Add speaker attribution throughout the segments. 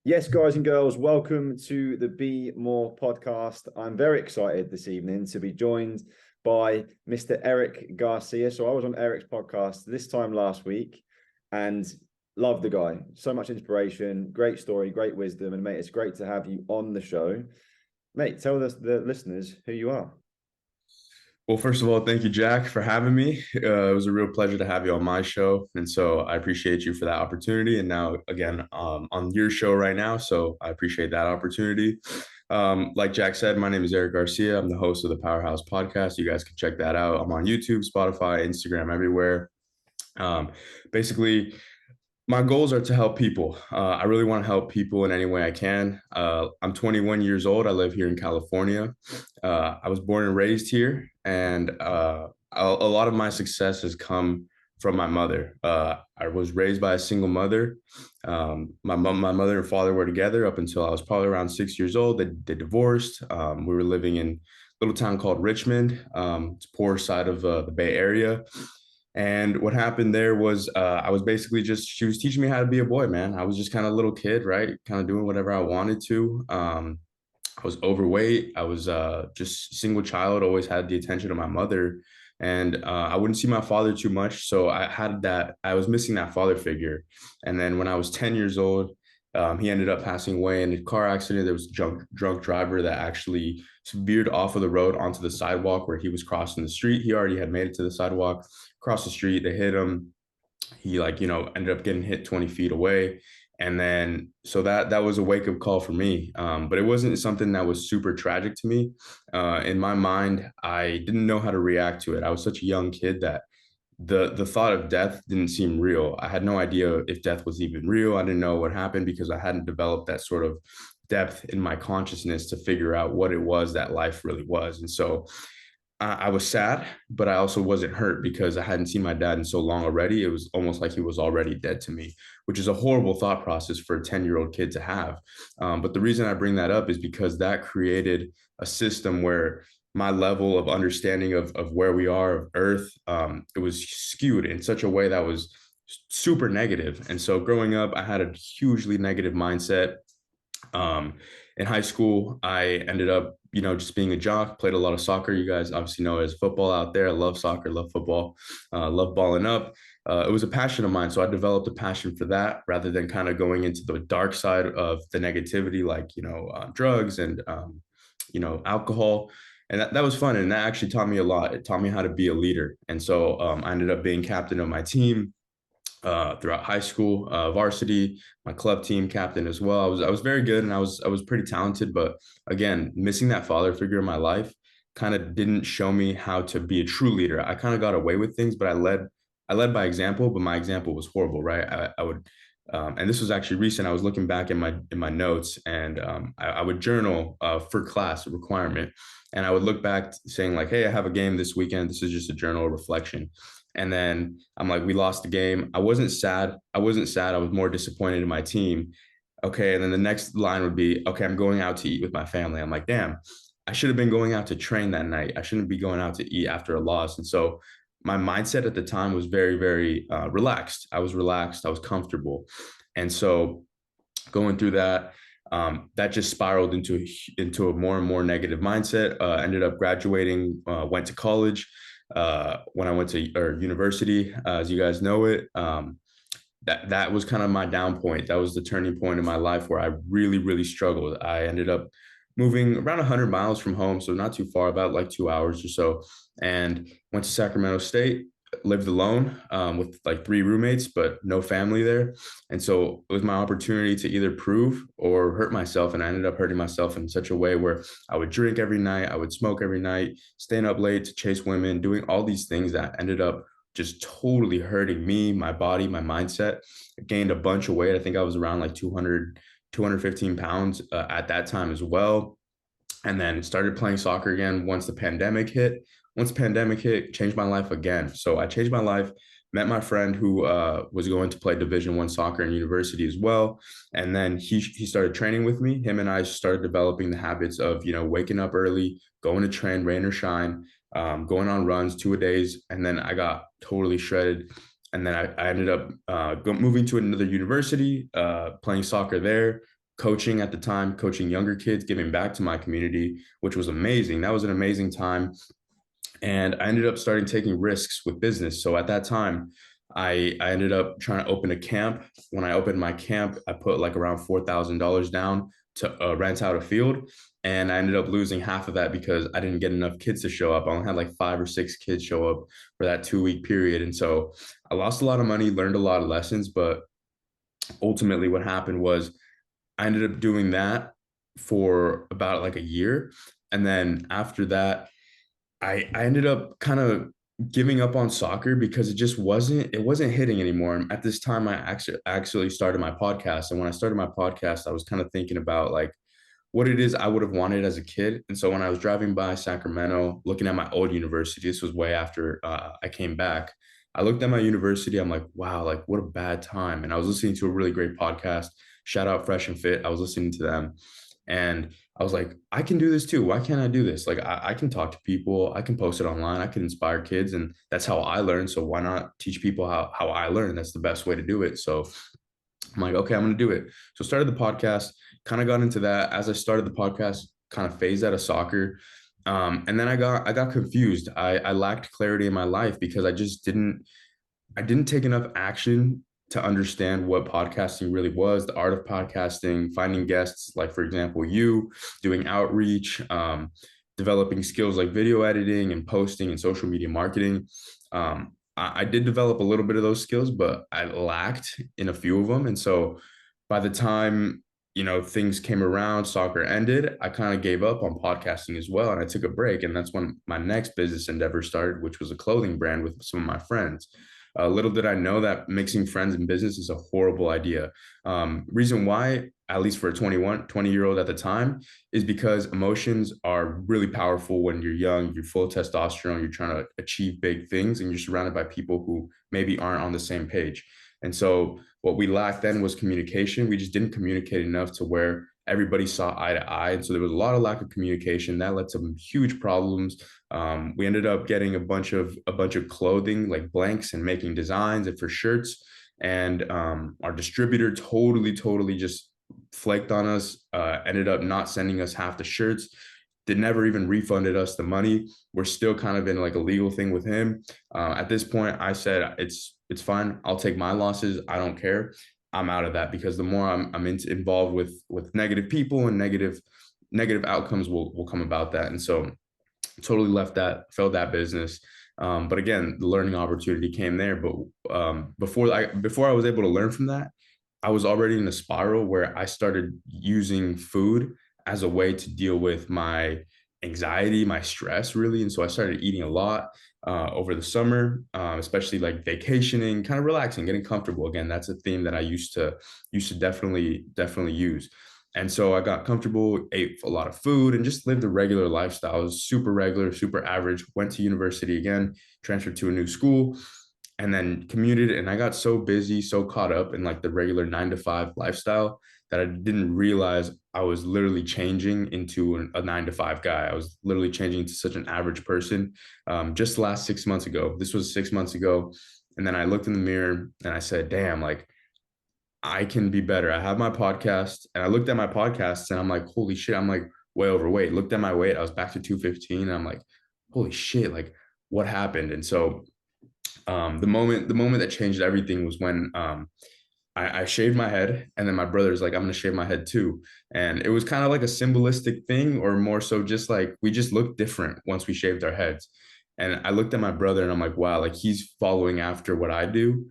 Speaker 1: Yes, guys and girls, welcome to the Be More podcast. I'm very excited this evening to be joined by Mr. Erick Garcia. So I was on Erick's podcast this time last week and love the guy. So much inspiration, great story, great wisdom. And mate, it's great to have you on the show. Mate, tell the listeners who you are.
Speaker 2: Well, first of all, thank you, Jack, for having me. It was a real pleasure to have you on my show. And so I appreciate you for that opportunity. And now, again, on your show right now. So I appreciate that opportunity. Like Jack said, my name is Erick Garcia. I'm the host of the Powerhouse podcast. You guys can check that out. I'm on YouTube, Spotify, Instagram, everywhere. Um, Basically, my goals are to help people. I really want to help people in any way I can. I'm 21 years old. I live here in California. I was born and raised here, and a lot of my success has come from my mother. I was raised by a single mother. My mother and father were together up until I was probably around 6 years old. They divorced. We were living in a little town called Richmond. It's poor side of the Bay Area. And what happened there was I was basically just, she was teaching me how to be a boy, man. I was just kind of a little kid, right? Kind of doing whatever I wanted to. I was overweight. I was just single child, always had the attention of my mother. And I wouldn't see my father too much. So I was missing that father figure. And then when I was 10 years old, he ended up passing away in a car accident. There was a drunk driver that actually veered off of the road onto the sidewalk where he was crossing the street. He already had made it to the sidewalk, across the street. They hit him. He ended up getting hit 20 feet away. And then so that was a wake up call for me. But it wasn't something that was super tragic to me. In my mind, I didn't know how to react to it. I was such a young kid that the thought of death didn't seem real. I had no idea if death was even real. I didn't know what happened because I hadn't developed that sort of depth in my consciousness to figure out what it was that life really was. And so I was sad, but I also wasn't hurt because I hadn't seen my dad in so long already. It was almost like he was already dead to me, which is a horrible thought process for a 10-year-old kid to have. But the reason I bring that up is because that created a system where my level of understanding of where we are of Earth, it was skewed in such a way that was super negative. And so growing up, I had a hugely negative mindset. Um, in high school, I ended up, just being a jock, played a lot of soccer. You guys obviously know it as football out there. I love soccer, love football, love balling up. It was a passion of mine. So I developed a passion for that rather than kind of going into the dark side of the negativity, like, drugs and, alcohol. And that was fun. And that actually taught me a lot. It taught me how to be a leader. And so I ended up being captain of my team throughout high school, varsity, my club team captain as well. I was very good and I was pretty talented, but again, missing that father figure in my life kind of didn't show me how to be a true leader. I kind of got away with things, but I led by example, but my example was horrible, right? I would and this was actually recent. I was looking back in my notes, and I would journal for class, a requirement, and I would look back saying like, "Hey, I have a game this weekend. This is just a journal reflection." And then I'm like, we lost the game. I wasn't sad. I wasn't sad. I was more disappointed in my team. Okay. And then the next line would be, okay, I'm going out to eat with my family. I'm like, damn, I should have been going out to train that night. I shouldn't be going out to eat after a loss. And so my mindset at the time was very, very relaxed. I was relaxed. I was comfortable. And so going through that, that just spiraled into a more and more negative mindset. Ended up graduating, went to college. When I went to university, as you guys know it, that was kind of my down point. That was the turning point in my life where I really, really struggled. I ended up moving around 100 miles from home, so not too far, about like 2 hours or so, and went to Sacramento State. Lived alone with like three roommates, but no family there. And so it was my opportunity to either prove or hurt myself. And I ended up hurting myself in such a way where I would drink every night, I would smoke every night, staying up late to chase women, doing all these things that ended up just totally hurting me, my body, my mindset. I gained a bunch of weight. I think I was around like 215 pounds at that time as well. And then started playing soccer again once the pandemic hit. Once the pandemic hit, changed my life again. So I changed my life, met my friend who was going to play Division I soccer in university as well. And then he started training with me. Him and I started developing the habits of, waking up early, going to train, rain or shine, going on runs 2 a days. And then I got totally shredded. And then I ended up moving to another university, playing soccer there, coaching at the time, coaching younger kids, giving back to my community, which was amazing. That was an amazing time. And I ended up starting taking risks with business. So at that time, I ended up trying to open a camp. When I opened my camp, I put like around $4,000 down to rent out a field. And I ended up losing half of that because I didn't get enough kids to show up. I only had like 5 or 6 kids show up for that 2 week period. And so I lost a lot of money, learned a lot of lessons. But ultimately, what happened was I ended up doing that for about like a year. And then after that, I ended up kind of giving up on soccer because it wasn't hitting anymore. And at this time, I actually started my podcast. And when I started my podcast, I was kind of thinking about like what it is I would have wanted as a kid. And so when I was driving by Sacramento, looking at my old university, this was way after I came back. I looked at my university. I'm like, wow, like what a bad time. And I was listening to a really great podcast. Shout out Fresh and Fit. I was listening to them, and I was like, I can do this too. Why can't I do this? Like, I can talk to people. I can post it online. I can inspire kids. And that's how I learn. So why not teach people how I learn? That's the best way to do it. So I'm like, okay, I'm going to do it. So started the podcast, kind of got into that. As I started the podcast, kind of phased out of soccer. And then I got confused. I lacked clarity in my life because I didn't take enough action to understand what podcasting really was, the art of podcasting, finding guests, like for example, you doing outreach, developing skills like video editing and posting and social media marketing. I did develop a little bit of those skills, but I lacked in a few of them. And so by the time, things came around, soccer ended, I kind of gave up on podcasting as well. And I took a break. And that's when my next business endeavor started, which was a clothing brand with some of my friends. Little did I know that mixing friends and business is a horrible idea. Reason why, at least for a 20-year-old at the time, is because emotions are really powerful when you're young, you're full of testosterone, you're trying to achieve big things, and you're surrounded by people who maybe aren't on the same page. And so what we lacked then was communication. We just didn't communicate enough to where everybody saw eye to eye. And so there was a lot of lack of communication that led to some huge problems. We ended up getting a bunch of clothing like blanks and making designs and for shirts. And our distributor totally just flaked on us. Ended up not sending us half the shirts. They never even refunded us the money. We're still kind of in like a legal thing with him. At this point, I said it's fine. I'll take my losses. I don't care. I'm out of that because the more I'm involved with negative people and negative outcomes will come about that. And so totally left that, failed that business. But again, the learning opportunity came there. But before I was able to learn from that, I was already in a spiral where I started using food as a way to deal with my anxiety, my stress, really. And so I started eating a lot over the summer, especially like vacationing, kind of relaxing, getting comfortable. Again, that's a theme that I used to definitely use. And so I got comfortable, ate a lot of food, and just lived a regular lifestyle. I was super regular, super average. Went to university again, transferred to a new school, and then commuted. And I got so busy, so caught up in like the regular 9 to 5 lifestyle that I didn't realize I was literally changing into a 9 to 5 guy. I was literally changing into such an average person. Just the last 6 months ago. This was 6 months ago. And then I looked in the mirror and I said, damn, like I can be better. I have my podcast, and I looked at my podcasts and I'm like, holy shit, I'm like way overweight. Looked at my weight, I was back to 215. And I'm like, holy shit, like what happened? And so the moment that changed everything was when I shaved my head, and then my brother's like, I'm gonna shave my head too. And it was kind of like a symbolistic thing, or more so just like we just looked different once we shaved our heads. And I looked at my brother and I'm like, wow, like he's following after what I do.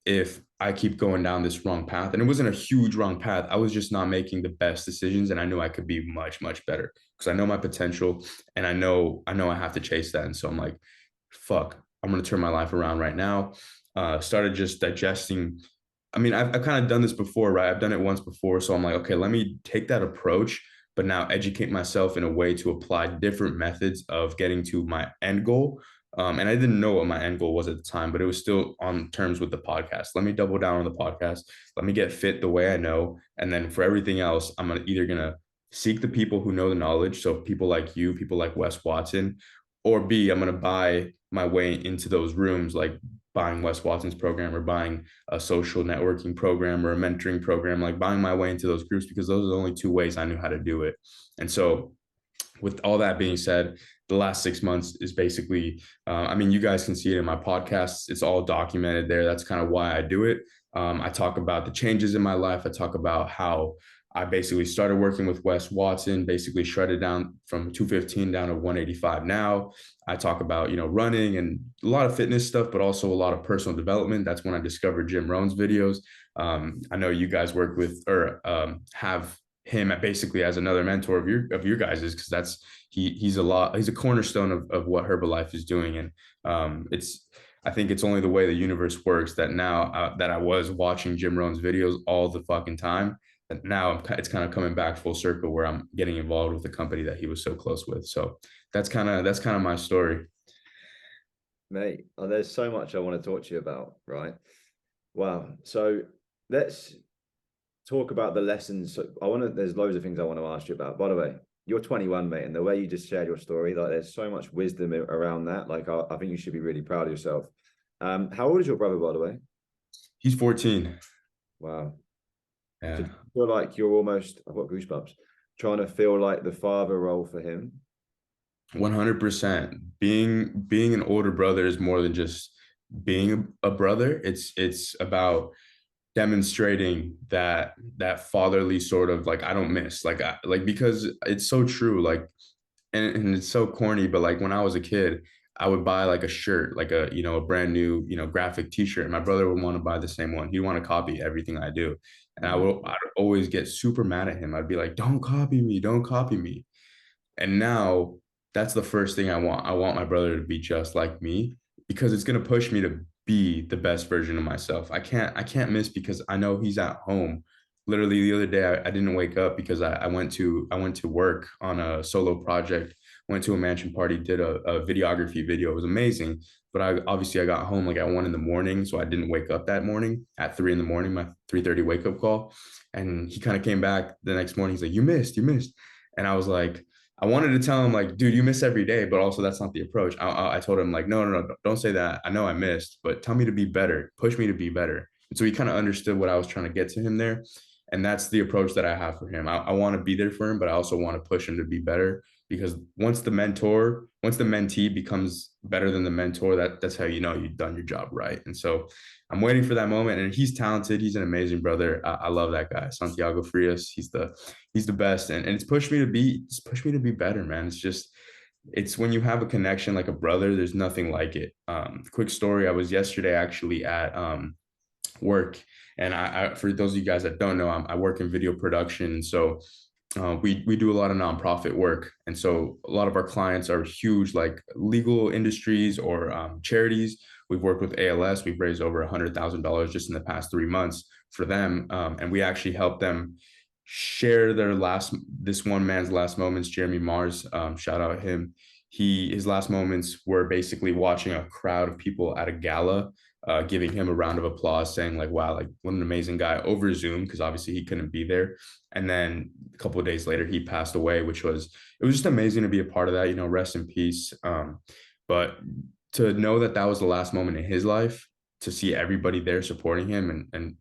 Speaker 2: If I keep going down this wrong path, and it wasn't a huge wrong path, I was just not making the best decisions, and I knew I could be much better because I know my potential, and I know I have to chase that. And so I'm like, fuck, I'm gonna turn my life around right now. Started just digesting. I mean, I've kind of done this before, right? I've done it once before. So I'm like, okay, let me take that approach, but now educate myself in a way to apply different methods of getting to my end goal. And I didn't know what my end goal was at the time, but it was still on terms with the podcast. Let me double down on the podcast. Let me get fit the way I know. And then for everything else, either gonna seek the people who know the knowledge. So people like you, people like Wes Watson, or B, I'm gonna buy my way into those rooms, like buying Wes Watson's program or buying a social networking program or a mentoring program, like buying my way into those groups, because those are the only two ways I knew how to do it. And so with all that being said, the last 6 months is basically, I mean, you guys can see it in my podcasts. It's all documented there. That's kind of why I do it. I talk about the changes in my life. I talk about how I basically started working with Wes Watson, basically shredded down from 215 down to 185 now. I talk about, running and a lot of fitness stuff, but also a lot of personal development. That's when I discovered Jim Rohn's videos. I know you guys work with or have him basically as another mentor of your guys's, because he's a cornerstone of what Herbalife is doing. And I think it's only the way the universe works that now that I was watching Jim Rohn's videos all the fucking time, and now it's kind of coming back full circle where I'm getting involved with the company that he was so close with. So that's kind of my story.
Speaker 1: Mate, there's so much I want to talk to you about, right? Wow. So let's talk about the lessons. So there's loads of things I want to ask you about. By the way, you're 21, mate, and the way you just shared your story, like there's so much wisdom around that. Like I think you should be really proud of yourself. How old is your brother, by the way?
Speaker 2: He's 14.
Speaker 1: Wow.
Speaker 2: Yeah.
Speaker 1: So do you feel like you're almost, I've got goosebumps, trying to feel like the father role for him?
Speaker 2: 100%. Being an older brother is more than just being a brother. It's about demonstrating that fatherly sort of, like, I don't miss, like because it's so true, like, and it's so corny, but like when I was a kid, I would buy like a shirt, like a brand new graphic t-shirt, and my brother would want to buy the same one. He'd want to copy everything I do, and I'd always get super mad at him. I'd be like, don't copy me, don't copy me. And now that's the first thing I want. I want my brother to be just like me, because it's going to push me to be the best version of myself. I can't miss, because I know he's at home. Literally the other day, I didn't wake up because I went to work on a solo project, went to a mansion party, did a videography video. It was amazing. But I got home like at 1 in the morning. So I didn't wake up that morning at 3 in the morning, my 3:30 wake up call. And he kind of came back the next morning. He's like, you missed. And I was like, I wanted to tell him like, dude, you miss every day, but also that's not the approach. I told him like, no, don't say that. I know I missed, but tell me to be better, push me to be better. And so he kind of understood what I was trying to get to him there. And that's the approach that I have for him. I want to be there for him, but I also want to push him to be better, because once the mentee becomes better than the mentor, that's how you know you've done your job right. And so I'm waiting for that moment. And he's talented. He's an amazing brother. I love that guy, Santiago Frias. He's the best. And it's pushed me to be better, man. It's when you have a connection like a brother, there's nothing like it. Quick story. I was yesterday actually at work. And I for those of you guys that don't know, I work in video production. And so we do a lot of nonprofit work. And so a lot of our clients are huge, like legal industries or charities. We've worked with ALS. We've raised over $100,000 just in the past 3 months for them. And we actually help them share this one man's last moments, Jeremy Mars, shout out him. His last moments were basically watching a crowd of people at a gala, giving him a round of applause, saying like, wow, like what an amazing guy, over Zoom, because obviously he couldn't be there. And then a couple of days later, he passed away, it was just amazing to be a part of that, rest in peace. But to know that was the last moment in his life, to see everybody there supporting him and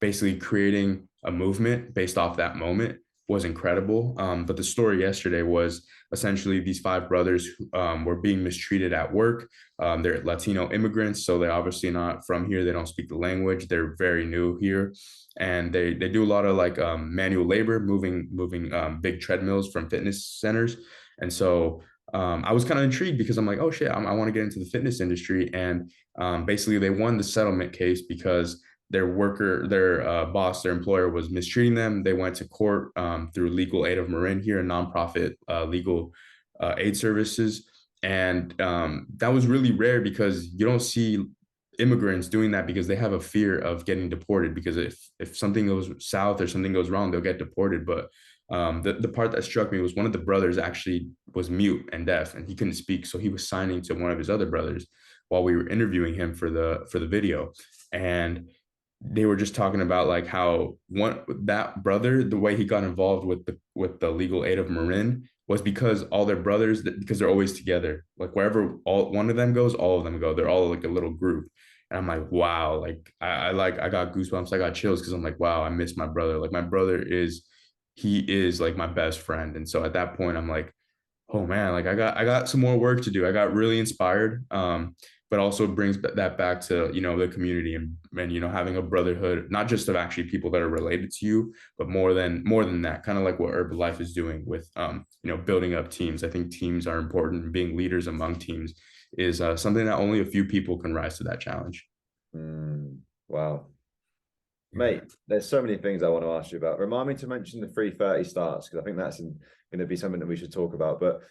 Speaker 2: basically creating a movement based off that moment was incredible. But the story yesterday was essentially these five brothers were being mistreated at work. They're Latino immigrants, so they're obviously not from here. They don't speak the language. They're very new here. And they do a lot of like manual labor, moving big treadmills from fitness centers. And so I was kind of intrigued, because I'm like, oh shit, I want to get into the fitness industry. And basically they won the settlement case because their boss, their employer was mistreating them. They went to court through Legal Aid of Marin here, a nonprofit legal aid services. And that was really rare, because you don't see immigrants doing that, because they have a fear of getting deported, because if something goes south or something goes wrong, they'll get deported. But the part that struck me was one of the brothers actually was mute and deaf, and he couldn't speak. So he was signing to one of his other brothers while we were interviewing him for the video. And they were just talking about like how that brother, the way he got involved with the Legal Aid of Marin was because all their brothers, because they're always together. Like wherever one of them goes, all of them go. They're all like a little group. And I'm like, wow, like I got goosebumps, I got chills because I'm like, wow, I miss my brother. Like my brother he is like my best friend. And so at that point, I'm like, oh man, like I got some more work to do. I got really inspired. But also brings that back to, the community and having a brotherhood, not just of actually people that are related to you, but more than that, kind of like what Herbalife is doing with building up teams. I think teams are important, and being leaders among teams is something that only a few people can rise to that challenge.
Speaker 1: Wow.
Speaker 2: Yeah.
Speaker 1: Mate, there's so many things I want to ask you about. Remind me to mention the 3:30 starts because I think that's going to be something that we should talk about. But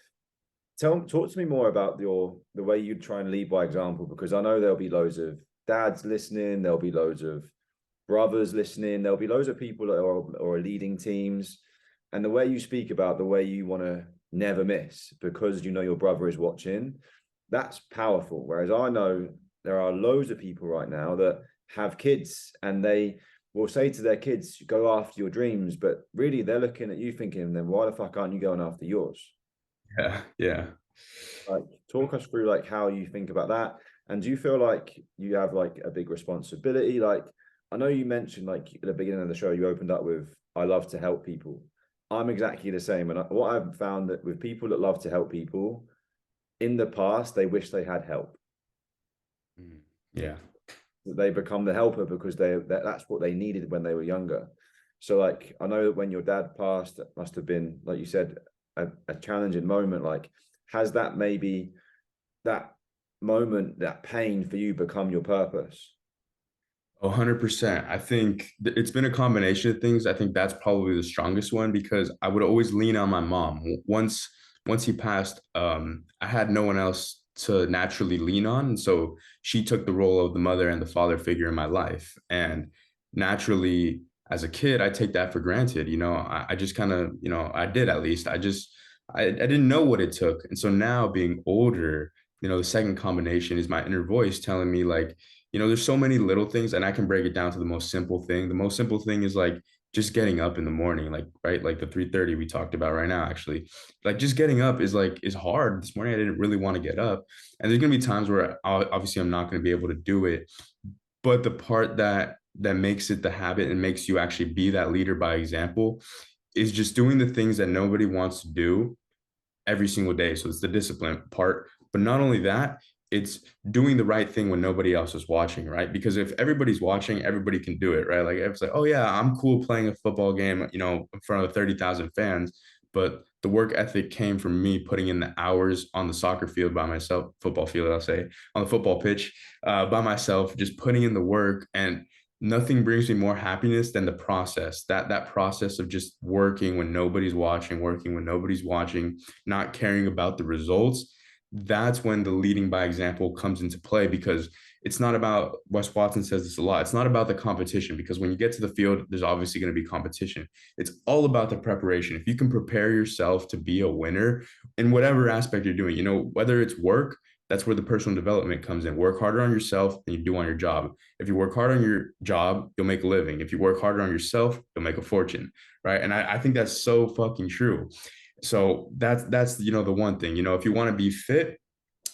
Speaker 1: talk to me more about the way you try and lead by example, because I know there'll be loads of dads listening, there'll be loads of brothers listening, there'll be loads of people that are leading teams, and the way you speak about the way you want to never miss because your brother is watching, that's powerful. Whereas I know there are loads of people right now that have kids and they will say to their kids, go after your dreams, but really they're looking at you thinking, then why the fuck aren't you going after yours?
Speaker 2: Yeah. Yeah.
Speaker 1: Like, talk us through like how you think about that, and do you feel like you have like a big responsibility? Like, I know you mentioned like at the beginning of the show, you opened up with, I love to help people. I'm exactly the same, and what I've found that with people that love to help people, in the past they wish they had help.
Speaker 2: Yeah.
Speaker 1: They become the helper because that's what they needed when they were younger. So like, I know that when your dad passed, it must have been, like you said, a challenging moment. Like, has that maybe that moment, that pain for you become your purpose?
Speaker 2: 100%. I think it's been a combination of things. I think that's probably the strongest one because I would always lean on my mom. Once he passed, I had no one else to naturally lean on. And so she took the role of the mother and the father figure in my life. And naturally, as a kid, I take that for granted. I just kind of, I did at least. I didn't know what it took. And so now being older, the second combination is my inner voice telling me like, there's so many little things, and I can break it down to the most simple thing. The most simple thing is like just getting up in the morning, like right, like the 3:30 we talked about right now, actually. Like just getting up is hard. This morning I didn't really want to get up, and there's gonna be times where obviously I'm not gonna be able to do it. But the part that makes it the habit and makes you actually be that leader by example is just doing the things that nobody wants to do every single day. So it's the discipline part. But not only that, it's doing the right thing when nobody else is watching, right? Because if everybody's watching, everybody can do it, right? Like it's like, oh yeah, I'm cool playing a football game, in front of 30,000 fans. But the work ethic came from me putting in the hours on the soccer field by myself, football field, I'll say, on the football pitch, by myself, just putting in the work. And nothing brings me more happiness than the process. That process of just working when nobody's watching, not caring about the results. That's when the leading by example comes into play because it's not about, Wes Watson says this a lot, it's not about the competition because when you get to the field, there's obviously going to be competition. It's all about the preparation. If you can prepare yourself to be a winner in whatever aspect you're doing, whether it's work, that's where the personal development comes in. Work harder on yourself than you do on your job. If you work hard on your job, you'll make a living. If you work harder on yourself, you'll make a fortune, right? And I think that's so fucking true. So that's the one thing. If you want to be fit,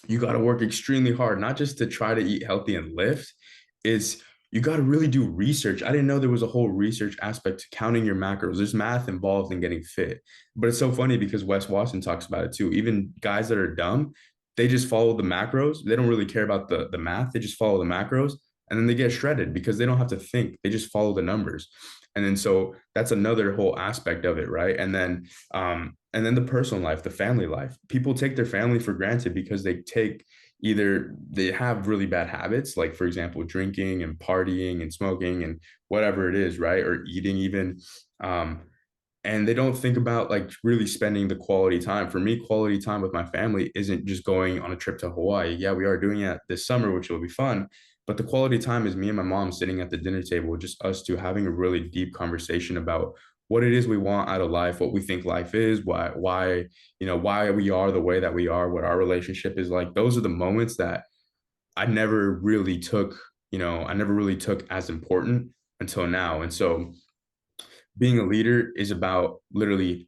Speaker 2: you got to work extremely hard, not just to try to eat healthy and lift. Is you got to really do research. I didn't know there was a whole research aspect to counting your macros. There's math involved in getting fit. But it's so funny because Wes Watson talks about it too. Even guys that are dumb, they just follow the macros. They don't really care about the math. They just follow the macros and then they get shredded because they don't have to think. They just follow the numbers. And then so that's another whole aspect of it, right? And then the personal life, the family life. People take their family for granted because either they have really bad habits, like for example, drinking and partying and smoking and whatever it is, right? Or eating even. And they don't think about like really spending the quality time. For me, quality time with my family isn't just going on a trip to Hawaii. Yeah, we are doing it this summer, which will be fun. But the quality time is me and my mom sitting at the dinner table, just us two having a really deep conversation about what it is we want out of life, what we think life is, why we are the way that we are, what our relationship is like. Those are the moments that I never really took, I never really took as important until now. And so being a leader is about literally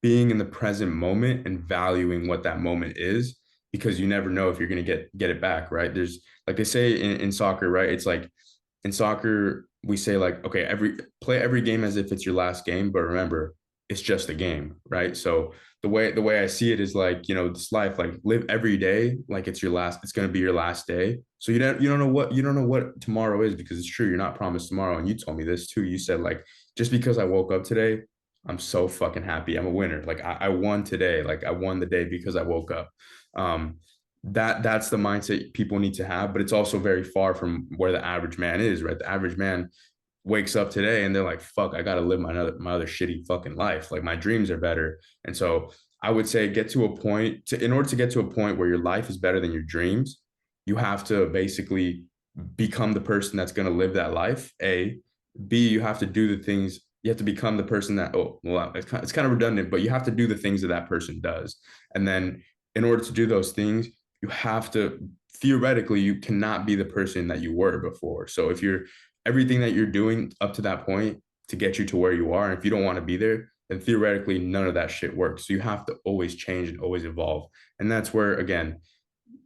Speaker 2: being in the present moment and valuing what that moment is because you never know if you're going to get it back, right? There's like they say in soccer, right? It's like in soccer, we say like, okay, play every game as if it's your last game, but remember, it's just a game, right? So the way I see it is like, this life, like live every day like it's going to be your last day. So you don't know what tomorrow is, because it's true, you're not promised tomorrow. And you told me this too. You said like, just because I woke up today, I'm so fucking happy. I'm a winner. Like I won today. Like I won the day because I woke up. Um, that's the mindset people need to have, but it's also very far from where the average man is, right? The average man wakes up today and they're like, fuck, I gotta live my other shitty fucking life. Like my dreams are better. And so I would say in order to get to a point where your life is better than your dreams, you have to basically become the person that's gonna live that life. B, you have to do the things, you have to become the person that, oh, well, it's kind of redundant, but you have to do the things that that person does. And then in order to do those things, you have to, theoretically, you cannot be the person that you were before. So if you're everything that you're doing up to that point to get you to where you are, and if you don't want to be there, then theoretically none of that shit works. So you have to always change and always evolve. And that's where, again,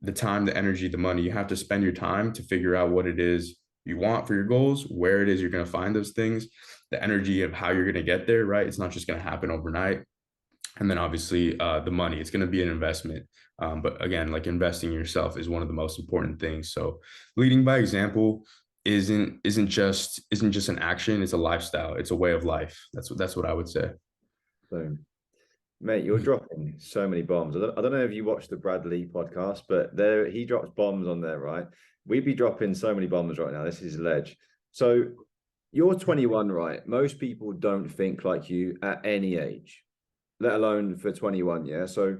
Speaker 2: the time, the energy, the money, you have to spend your time to figure out what it is you want for your goals, where it is you're going to find those things, the energy of how you're going to get there, right? It's not just going to happen overnight. And then obviously the money, it's going to be an investment. But again, like investing in yourself is one of the most important things. So leading by example isn't just an action, it's a lifestyle, it's a way of life. That's what I would say.
Speaker 1: So, mate, you're dropping so many bombs. I don't know if you watch the Brad Lee podcast, but there he drops bombs on there, right? We'd be dropping so many bombs right now. This is ledge. So you're 21, right? Most people don't think like you at any age, let alone for 21. Yeah. So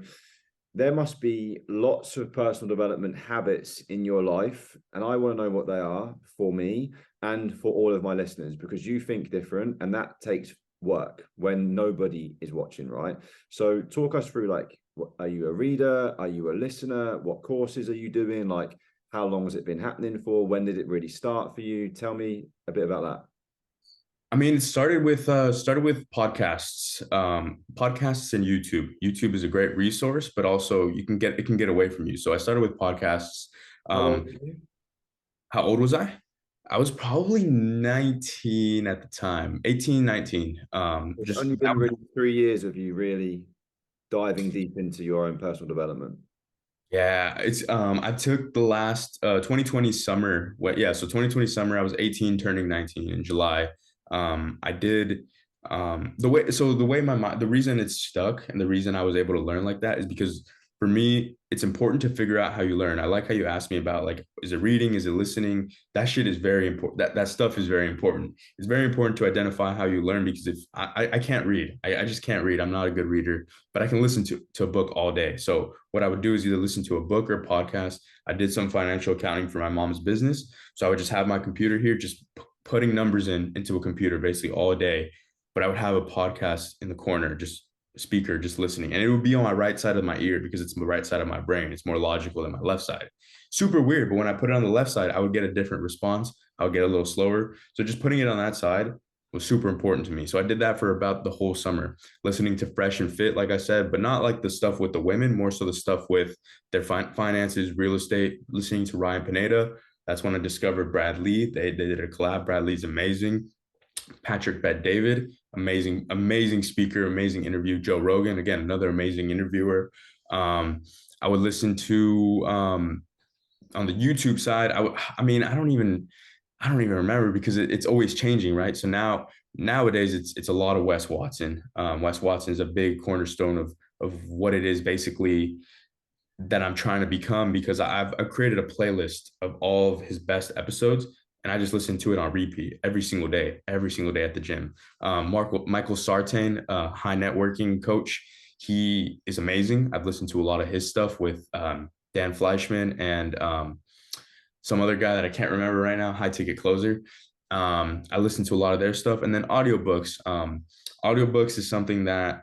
Speaker 1: there must be lots of personal development habits in your life. And I want to know what they are for me and for all of my listeners, because you think different and that takes work when nobody is watching, right? So talk us through, like, what, are you a reader? Are you a listener? What courses are you doing? Like, how long has it been happening for? When did it really start for you? Tell me a bit about that.
Speaker 2: I mean, it started with podcasts, podcasts and YouTube. YouTube is a great resource, but also it can get away from you. So I started with podcasts.
Speaker 1: How old
Speaker 2: Um,
Speaker 1: are you?
Speaker 2: how old was I? I was probably 19 at the time, 18, 19.
Speaker 1: It's
Speaker 2: Just
Speaker 1: only been really 3 years of you really diving deep into your own personal development.
Speaker 2: Yeah, it's I took the last 2020 summer. So 2020 summer I was 18 turning 19 in July. I did the way my mind, the reason it's stuck and the reason I was able to learn like that is because for me it's important to figure out how you learn. I like how you asked me about, like, is it reading, is it listening? That shit is very important. That stuff is very important. It's very important to identify how you learn, because if I can't read, I just can't read. I'm not a good reader, but I can listen to a book all day. So what I would do is either listen to a book or a podcast. I did some financial accounting for my mom's business. So I would just have my computer here, just putting numbers into a computer basically all day. But I would have a podcast in the corner, just speaker, just listening. And it would be on my right side of my ear because it's the right side of my brain. It's more logical than my left side. Super weird. But when I put it on the left side, I would get a different response. I would get a little slower. So just putting it on that side was super important to me. So I did that for about the whole summer, listening to Fresh and Fit, like I said, but not like the stuff with the women, more so the stuff with their finances, real estate, listening to Ryan Pineda. That's when I discovered Brad Lee. They did a collab. Brad Lee's amazing. Patrick Bet David, amazing speaker, amazing interview. Joe Rogan, again, another amazing interviewer. I would listen to on the YouTube side. I mean, I don't even remember because it's always changing, right? So nowadays it's a lot of Wes Watson. Wes Watson is a big cornerstone of what it is basically that I'm trying to become, because I've created a playlist of all of his best episodes, and I just listen to it on repeat every single day at the gym. Michael Sartain, high networking coach, he is amazing. I've listened to a lot of his stuff with Dan Fleischman and some other guy that I can't remember right now, high ticket closer. I listen to a lot of their stuff, and then audiobooks. Audiobooks is something that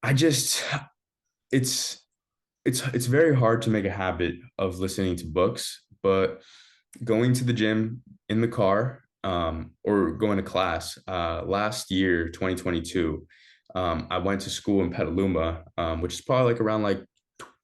Speaker 2: I just it's it's very hard to make a habit of listening to books, but going to the gym in the car, or going to class, last year 2022, I went to school in Petaluma, which is probably like around like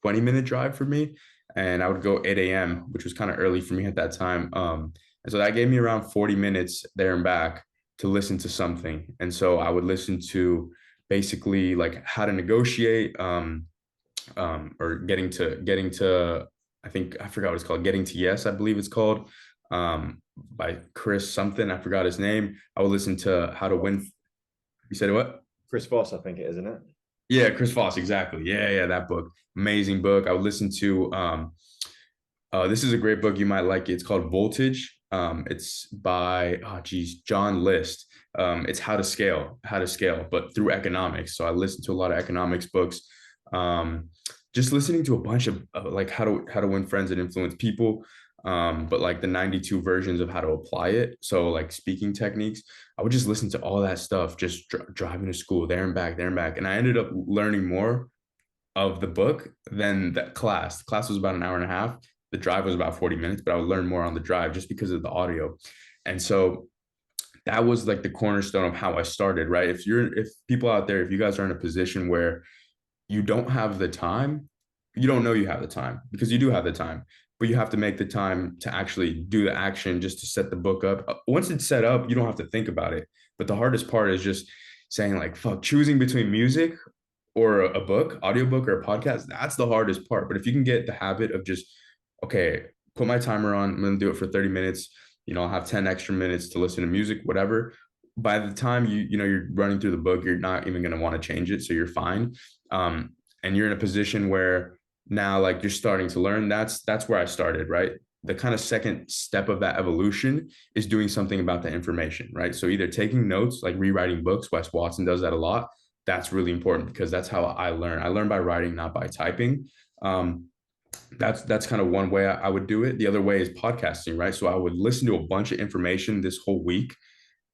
Speaker 2: 20-minute drive for me. And I would go 8 a.m., which was kind of early for me at that time. And so that gave me around 40 minutes there and back to listen to something. And so I would listen to basically like how to negotiate, or getting to I think I forgot what it's called, Getting to Yes, I believe it's called, by Chris something. I forgot his name. I would listen to How to Win. You said what?
Speaker 1: Chris Voss, I think it is, isn't it?
Speaker 2: Yeah, Chris Voss, exactly. Yeah, that book. Amazing book. I would listen to this is a great book. You might like it. It's called Voltage. It's by John List. It's how to scale, but through economics. So I listen to a lot of economics books. Just listening to a bunch of like how to win friends and influence people. But like the 92 versions of how to apply it. So like speaking techniques, I would just listen to all that stuff, just driving to school there and back, there and back. And I ended up learning more of the book than that class. The class was about an hour and a half. The drive was about 40 minutes, but I would learn more on the drive just because of the audio. And so that was like the cornerstone of how I started, right? If people out there, if you guys are in a position where you don't have the time, you don't know you have the time, because you do have the time, but you have to make the time to actually do the action just to set the book up. Once it's set up, you don't have to think about it. But the hardest part is just saying like, fuck, choosing between music or a book, audiobook or a podcast. That's the hardest part. But if you can get the habit of just, okay, put my timer on, I'm going to do it for 30 minutes. I'll have 10 extra minutes to listen to music, whatever. By the time you're running through the book, you're not even going to want to change it. So you're fine. And you're in a position where now like you're starting to learn. That's where I started, right? The kind of second step of that evolution is doing something about the information, right? So either taking notes, like rewriting books. Wes Watson does that a lot. That's really important because that's how I learn. I learn by writing, not by typing. That's kind of one way I would do it. The other way is podcasting, right? So I would listen to a bunch of information this whole week,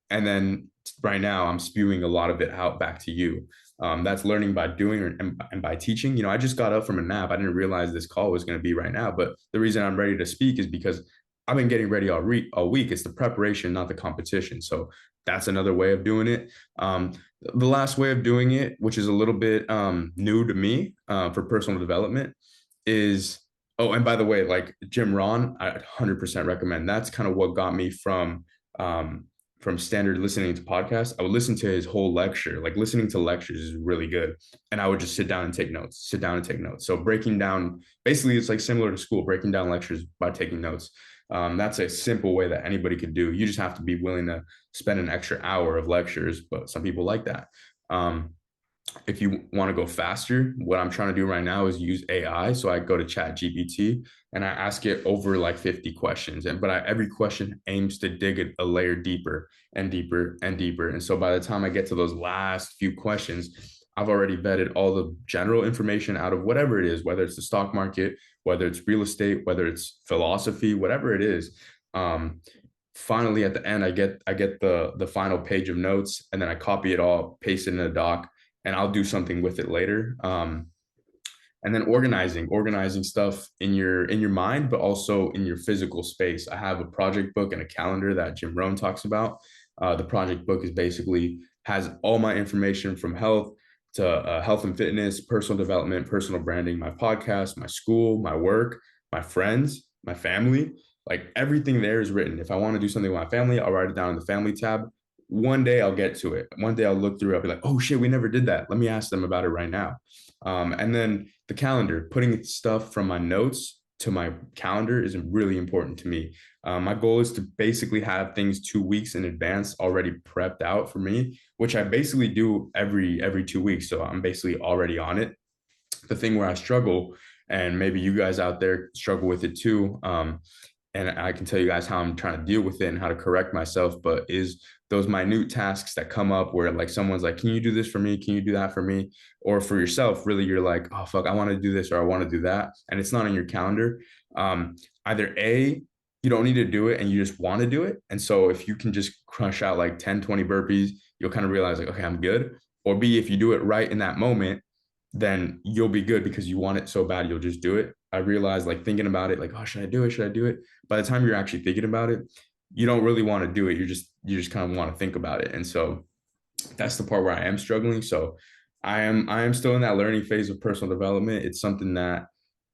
Speaker 2: and then right now I'm spewing a lot of it out back to you. That's learning by doing and by teaching. I just got up from a nap. I didn't realize this call was going to be right now, but the reason I'm ready to speak is because I've been getting ready all week. It's the preparation, not the competition. So that's another way of doing it. The last way of doing it, which is a little bit new to me for personal development, is, oh, and by the way, like Jim Rohn, I 100% recommend. That's kind of what got me from standard listening to podcasts. I would listen to his whole lecture. Like listening to lectures is really good. And I would just sit down and take notes. So breaking down, basically it's like similar to school, breaking down lectures by taking notes. That's a simple way that anybody could do. You just have to be willing to spend an extra hour of lectures, but some people like that. If you want to go faster, what I'm trying to do right now is use AI. So I go to Chat GPT and I ask it over like 50 questions. Every question aims to dig a layer deeper and deeper and deeper. And so by the time I get to those last few questions, I've already vetted all the general information out of whatever it is, whether it's the stock market, whether it's real estate, whether it's philosophy, whatever it is. Finally, at the end, I get the final page of notes, and then I copy it all, paste it in a doc, and I'll do something with it later. And then organizing stuff in your mind, but also in your physical space. I have a project book and a calendar that Jim Rohn talks about. The project book is basically has all my information from health to health and fitness, personal development, personal branding, my podcast, my school, my work, my friends, my family. Like everything there is written. If I want to do something with my family, I'll write it down in the family tab. One day I'll get to it. One day I'll look through it. I'll be like, oh shit, we never did that. Let me ask them about it right now. And then the calendar, putting stuff from my notes to my calendar is really important to me. My goal is to basically have things 2 weeks in advance already prepped out for me, which I basically do every 2 weeks. So I'm basically already on it. The thing where I struggle, and maybe you guys out there struggle with it too, and I can tell you guys how I'm trying to deal with it and how to correct myself, but is those minute tasks that come up where like someone's like, can you do this for me? Can you do that for me? Or for yourself, really, you're like, oh, fuck, I want to do this or I want to do that. And it's not on your calendar. Either A, you don't need to do it and you just want to do it. And so if you can just crush out like 10, 20 burpees, you'll kind of realize like, okay, I'm good. Or B, if you do it right in that moment, then you'll be good because you want it so bad, you'll just do it. I realized like thinking about it, like, oh, should I do it? Should I do it? By the time you're actually thinking about it, you don't really want to do it. You just kind of want to think about it. And so that's the part where I am struggling. So I am still in that learning phase of personal development. It's something that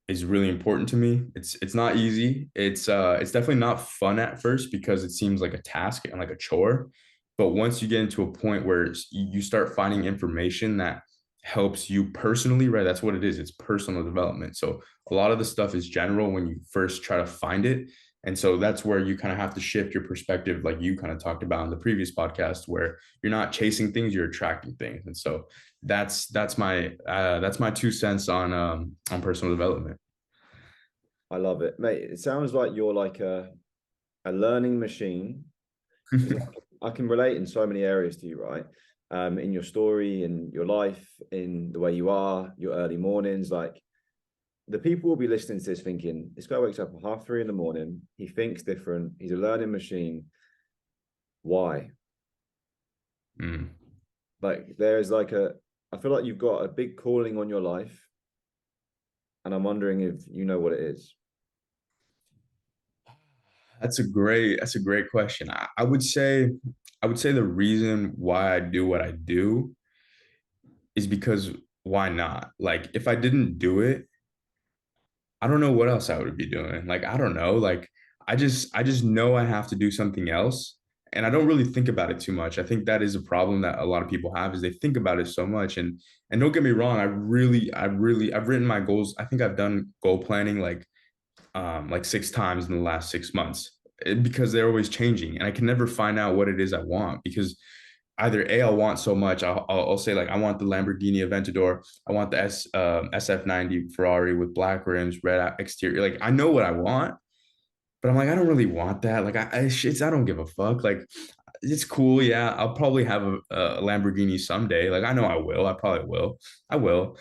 Speaker 2: is really important to me. It's not easy. It's definitely not fun at first because it seems like a task and like a chore. But once you get into a point where you start finding information that helps you personally, right? That's what it is. It's personal development. So a lot of the stuff is general when you first try to find it. And so that's where you kind of have to shift your perspective, like you kind of talked about in the previous podcast, where you're not chasing things, you're attracting things. And so that's my 2 cents on personal development.
Speaker 1: I love it, mate. It sounds like you're like a learning machine, because I can relate in so many areas to you, right? In your story, in your life, in the way you are, your early mornings. Like, the people will be listening to this thinking, this guy wakes up at 3:30 in the morning. He thinks different. He's a learning machine. Why?
Speaker 2: Mm.
Speaker 1: Like, there's like I feel like you've got a big calling on your life, and I'm wondering if you know what it is.
Speaker 2: That's a great question. I would say the reason why I do what I do is because why not? Like if I didn't do it, I don't know what else I would be doing. Like I don't know. Like I just know I have to do something else. And I don't really think about it too much. I think that is a problem that a lot of people have is they think about it so much. And don't get me wrong, I've written my goals. I think I've done goal planning like 6 times in the last 6 months because they're always changing and I can never find out what it is I want because either I'll want so much I'll say like I want the Lamborghini Aventador, I want the SF90 Ferrari with black rims, red exterior. Like I know what I want, but I'm like I don't really want that. Like I don't give a fuck. Like it's cool, yeah. I'll probably have a Lamborghini someday. Like I know I will. I probably will. I will.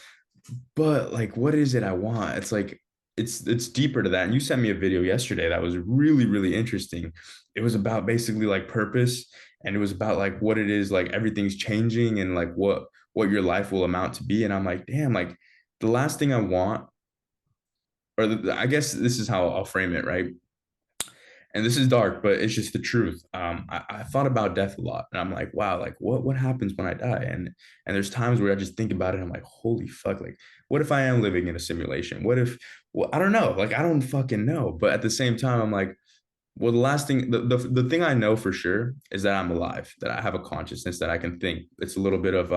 Speaker 2: But like, what is it I want? It's like it's deeper to that. And you sent me a video yesterday that was really, really interesting. It was about basically like purpose, and it was about like what it is, like everything's changing and like what your life will amount to be. And I'm like, damn, like the last thing I want, I guess this is how I'll frame it, right? And this is dark, but it's just the truth. I thought about death a lot, and I'm like, wow, like what happens when I die? And there's times where I just think about it. And I'm like, holy fuck, like what if I am living in a simulation? What if, well, I don't know, like I don't fucking know. But at the same time, I'm like, well, the last thing, the thing I know for sure is that I'm alive, that I have a consciousness, that I can think. It's a little bit of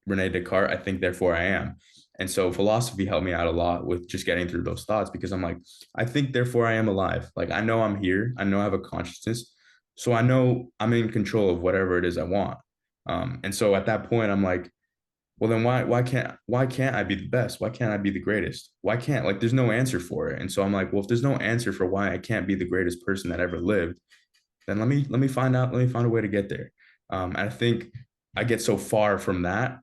Speaker 2: Rene Descartes. I think, therefore I am. And so philosophy helped me out a lot with just getting through those thoughts because I'm like, I think, therefore I am alive. Like I know I'm here. I know I have a consciousness. So I know I'm in control of whatever it is I want. And so at that point, I'm like, well then why can't I be the best? Why can't I be the greatest? Why can't, like there's no answer for it. And so I'm like, well, if there's no answer for why I can't be the greatest person that ever lived, then let me find out, let me find a way to get there. And I think I get so far from that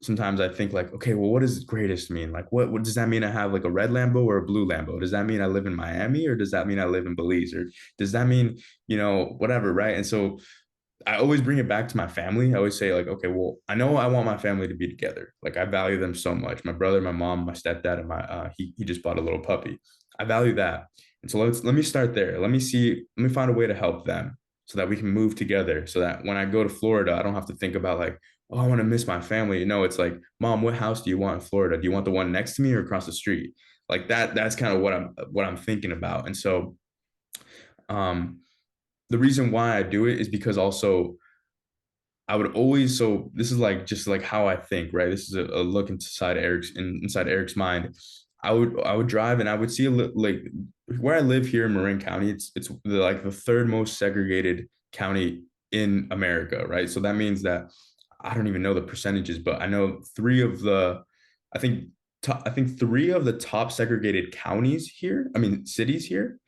Speaker 2: sometimes I think like, okay, well, what does greatest mean? Like what does that mean? I have like a red Lambo or a blue Lambo? Does that mean I live in Miami, or does that mean I live in Belize, or does that mean, whatever, right? And so I always bring it back to my family. I always say like, okay, well, I know I want my family to be together. Like I value them so much. My brother, my mom, my stepdad, and my he just bought a little puppy. I value that. And so let me start there. Let me find a way to help them so that we can move together. So that when I go to Florida, I don't have to think about like, oh, I want to miss my family. No, it's like, mom, what house do you want in Florida? Do you want the one next to me or across the street? Like that's kind of what I'm thinking about. And so um the reason why I do it is because also I would always, so this is like just like how I think, right? This is a look inside Erick's mind. I would drive and I would see like where I live here in Marin County. It's like the third most segregated county in America, right? So that means that I don't even know the percentages, but I know I think I think three of the top segregated counties here. I mean cities here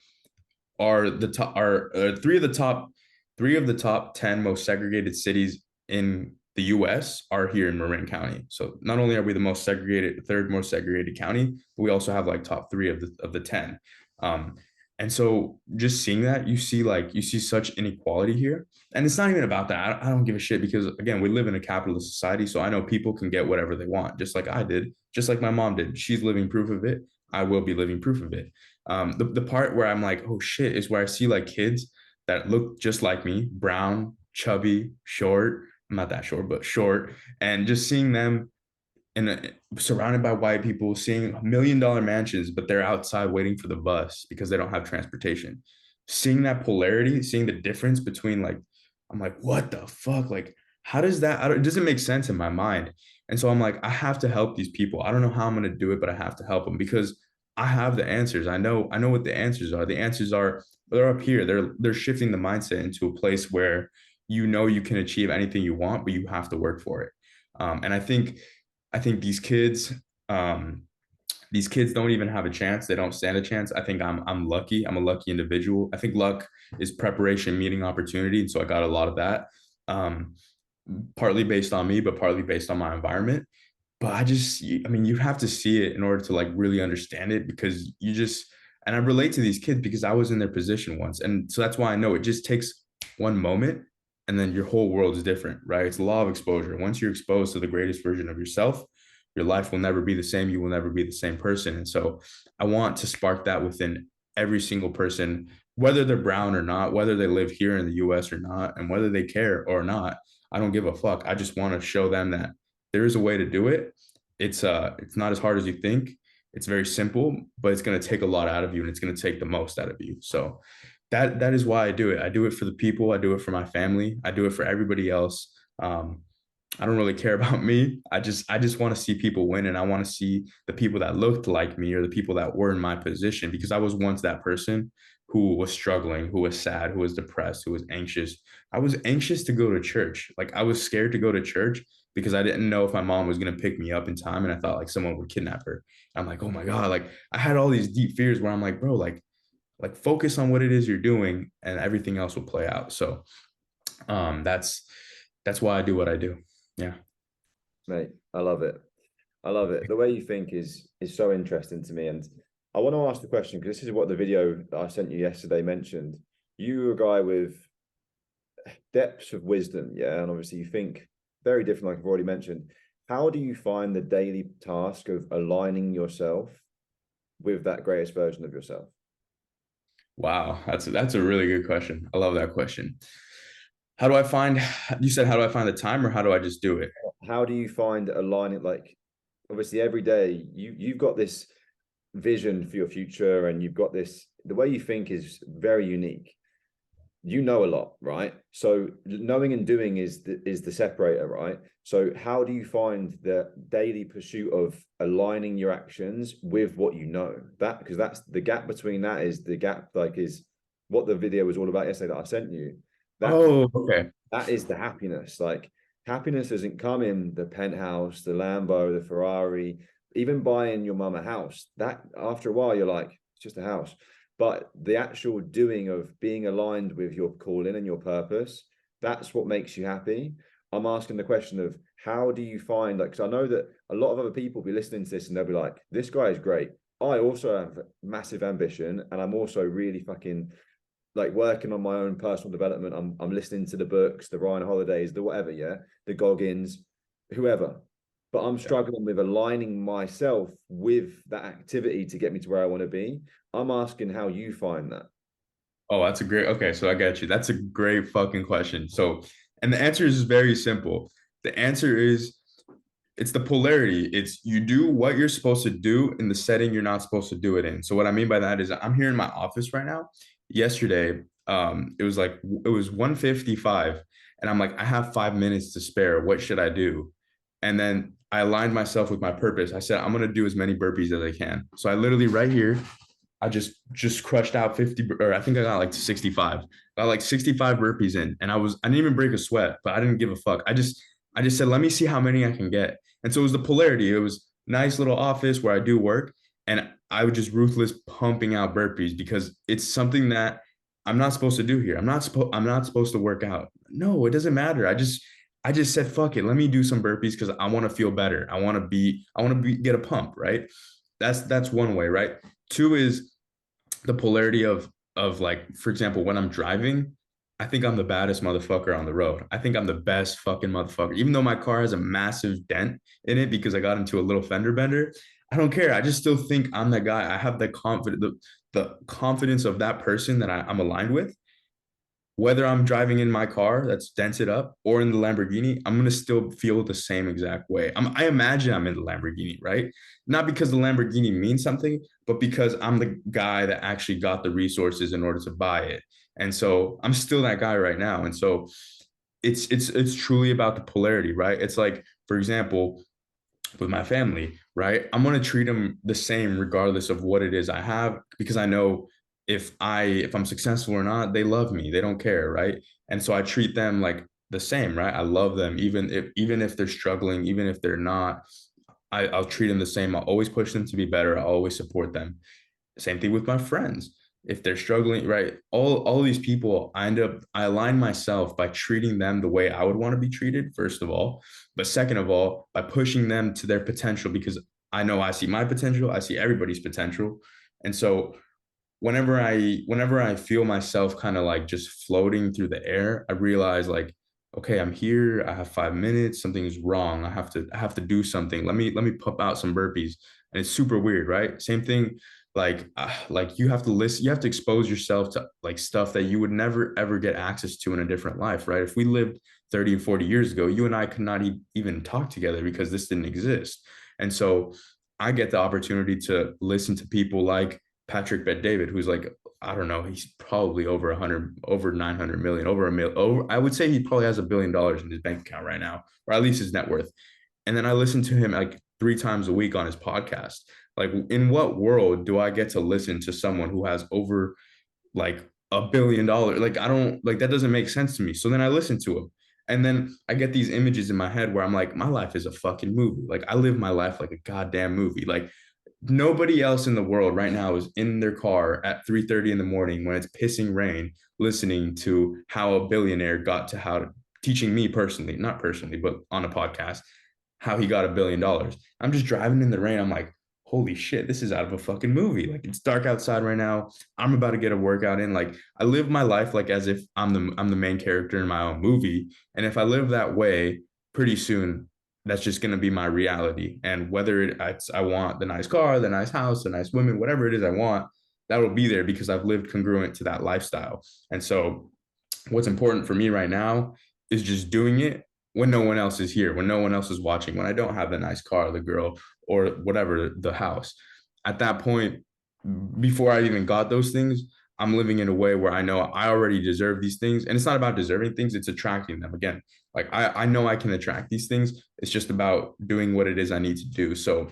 Speaker 2: are the top are three of the top 10 most segregated cities in the US are here in Marin County. So not only are we the most segregated, third most segregated county, but we also have like top three of the 10. Um, and so just seeing that, you see such inequality here. And it's not even about that. I don't give a shit because again, we live in a capitalist society. So I know people can get whatever they want, just like I did, just like my mom did. She's living proof of it. I will be living proof of it. The part where I'm like, oh shit, is where I see like kids that look just like me, brown, chubby, short. I'm not that short, but short. And just seeing them surrounded by white people, seeing $1 million mansions, but they're outside waiting for the bus because they don't have transportation. Seeing that polarity, seeing the difference between like, I'm like, what the fuck? Like, how does that? It doesn't make sense in my mind. And so I'm like, I have to help these people. I don't know how I'm going to do it, but I have to help them because I have the answers. I know what the answers are. The answers are they're up here. They're shifting the mindset into a place where you know you can achieve anything you want, but you have to work for it. And I think um, these kids don't even have a chance. They don't stand a chance. I think I'm lucky. I'm a lucky individual. I think luck is preparation meeting opportunity, and so I got a lot of that. Um, Partly based on me, but partly based on my environment. But I mean, you have to see it in order to like really understand it because and I relate to these kids because I was in their position once. And so that's why I know it just takes one moment and then your whole world is different, right? It's a law of exposure. Once you're exposed to the greatest version of yourself, your life will never be the same. You will never be the same person. And so I want to spark that within every single person, whether they're brown or not, whether they live here in the US or not, and whether they care or not. I don't give a fuck. I just want to show them that there is a way to do it. It's not as hard as you think. It's very simple, but it's going to take a lot out of you and it's going to take the most out of you. So that is why I do it. I do it for the people. I do it for my family. I do it for everybody else. I don't really care about me. I just want to see people win, and I want to see the people that looked like me or the people that were in my position because I was once that person who was struggling, who was sad, who was depressed, who was anxious. I was anxious to go to church. Like I was scared to go to church because I didn't know if my mom was going to pick me up in time, and I thought like someone would kidnap her. I'm like, "Oh my God." Like I had all these deep fears where I'm like, "Bro, like focus on what it is you're doing and everything else will play out." So, that's why I do what I do. Yeah.
Speaker 1: Mate, I love it. I love it. The way you think is so interesting to me. And I want to ask the question because this is what the video that I sent you yesterday mentioned. You were a guy with depths of wisdom, yeah, and obviously you think very different, like I've already mentioned. How do you find the daily task of aligning yourself with that greatest version of yourself?
Speaker 2: Wow, that's a really good question. I love that question. How do I find, you said, how do I find the time or how do I just do it?
Speaker 1: How do you find aligning, like obviously every day you've got this vision for your future and you've got this, the way you think is very unique. You know a lot, right? So knowing and doing is the separator, right? So how do you find the daily pursuit of aligning your actions with what you know? That, because that's the gap between that is the gap, like is what the video was all about yesterday that I sent you. That
Speaker 2: Oh, okay.
Speaker 1: that is the happiness. Like happiness doesn't come in the penthouse, the Lambo, the Ferrari, even buying your mum a house. That after a while, you're like, it's just a house. But the actual doing of being aligned with your calling and your purpose, that's what makes you happy. I'm asking the question of how do you find, like, because I know that a lot of other people will be listening to this and they'll be like, this guy is great. I also have massive ambition and I'm also really fucking like working on my own personal development. I'm listening to the books, the Ryan Holidays, the whatever, yeah, the Goggins, whoever. But I'm struggling with aligning myself with that activity to get me to where I want to be. I'm asking how you find that.
Speaker 2: Oh, that's a great, okay, so I got you. That's a great fucking question. So, and the answer is very simple. The answer is it's the polarity. It's you do what you're supposed to do in the setting you're not supposed to do it in. So what I mean by that is I'm here in my office right now. Yesterday, it was 1:55 and I'm like I have 5 minutes to spare. What should I do? And then I aligned myself with my purpose. I said I'm going to do as many burpees as I can. So I literally right here I just crushed out 50 or I think I got like 65. Got like 65 burpees in and I didn't even break a sweat, but I didn't give a fuck. I just said let me see how many I can get. And so it was the polarity. It was nice little office where I do work and I was just ruthless pumping out burpees because it's something that I'm not supposed to do here. I'm not supposed to work out. No, it doesn't matter. I just said fuck it. Let me do some burpees because I want to feel better. I want to be get a pump, right? That's one way, right? Two is the polarity of like, for example, when I'm driving, I think I'm the baddest motherfucker on the road. I think I'm the best fucking motherfucker. Even though my car has a massive dent in it because I got into a little fender bender, I don't care. I just still think I'm that guy. I have the confidence of that person that I'm aligned with. whether I'm driving in my car that's dented up or in the Lamborghini, I'm gonna still feel the same exact way. I imagine I'm in the Lamborghini, right? Not because the Lamborghini means something, but because I'm the guy that actually got the resources in order to buy it. And so I'm still that guy right now. And so it's truly about the polarity, right? It's like, for example, with my family, right? I'm gonna treat them the same regardless of what it is I have, because I know if I'm successful or not, they love me. They don't care, right? And so I treat them like the same, right? I love them even if they're struggling, even if they're not. I'll treat them the same. I'll always push them to be better. I'll always support them. Same thing with my friends. If they're struggling, right? All these people, I align myself by treating them the way I would want to be treated, first of all. But second of all, by pushing them to their potential, because I know I see my potential, I see everybody's potential. And so whenever I feel myself kind of like just floating through the air, I realize like, okay, I'm here. I have 5 minutes. Something's wrong. I have to do something. Let me pump out some burpees. And it's super weird, right? Same thing. Like you have to listen. You have to expose yourself to like stuff that you would never ever get access to in a different life, right? If we lived 30 and 40 years ago, you and I could not even talk together because this didn't exist. And so I get the opportunity to listen to people like Patrick Bet David, who's like, I don't know, he's probably over 100, over 900 million, over a million. Over, I would say he probably has $1 billion in his bank account right now, or at least his net worth. And then I listen to him like 3 times a week on his podcast. Like, in what world do I get to listen to someone who has over like $1 billion? Like, I don't like that doesn't make sense to me. So then I listen to him. And then I get these images in my head where I'm like, my life is a fucking movie. Like, I live my life like a goddamn movie. Like, nobody else in the world right now is in their car at 3:30 in the morning when it's pissing rain, listening to how a billionaire got to how to, teaching me personally, not personally, but on a podcast, how he got $1 billion. I'm just driving in the rain. I'm like, holy shit, this is out of a fucking movie. Like, it's dark outside right now. I'm about to get a workout in. Like, I live my life like as if I'm the main character in my own movie. And if I live that way, pretty soon that's just going to be my reality. And whether I want the nice car, the nice house, the nice women, whatever it is I want, that will be there because I've lived congruent to that lifestyle. And so what's important for me right now is just doing it when no one else is here, when no one else is watching, when I don't have the nice car, the girl, or whatever, the house. At that point, before I even got those things, I'm living in a way where I know I already deserve these things. And it's not about deserving things, it's attracting them. Again, like I know I can attract these things. It's just about doing what it is I need to do. So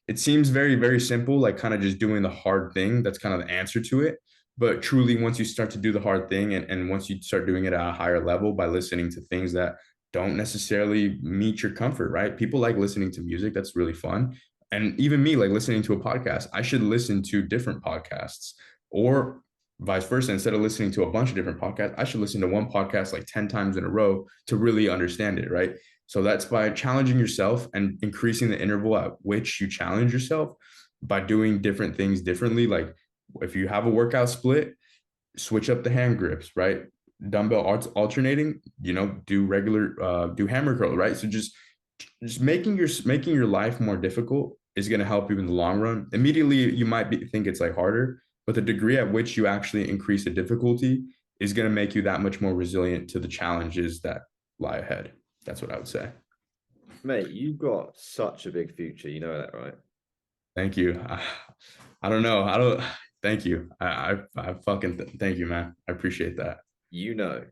Speaker 2: it seems very, very simple, like kind of just doing the hard thing. That's kind of the answer to it. But truly, once you start to do the hard thing and once you start doing it at a higher level by listening to things that don't necessarily meet your comfort, right? People like listening to music. That's really fun. And even me, like listening to a podcast, I should listen to different podcasts or vice versa. Instead of listening to a bunch of different podcasts, I should listen to one podcast like 10 times in a row to really understand it, right? So that's by challenging yourself and increasing the interval at which you challenge yourself by doing different things differently. Like, if you have a workout split, switch up the hand grips, right? Dumbbell alternating, do regular, do hammer curl, right? So just making your life more difficult is going to help you in the long run. Immediately, you might think it's like harder, but the degree at which you actually increase the difficulty is going to make you that much more resilient to the challenges that lie ahead. That's what I would say.
Speaker 1: Mate, you've got such a big future. You know that, right?
Speaker 2: Thank you. I don't know. I don't. Thank you. I fucking thank you, man. I appreciate that.
Speaker 1: You know.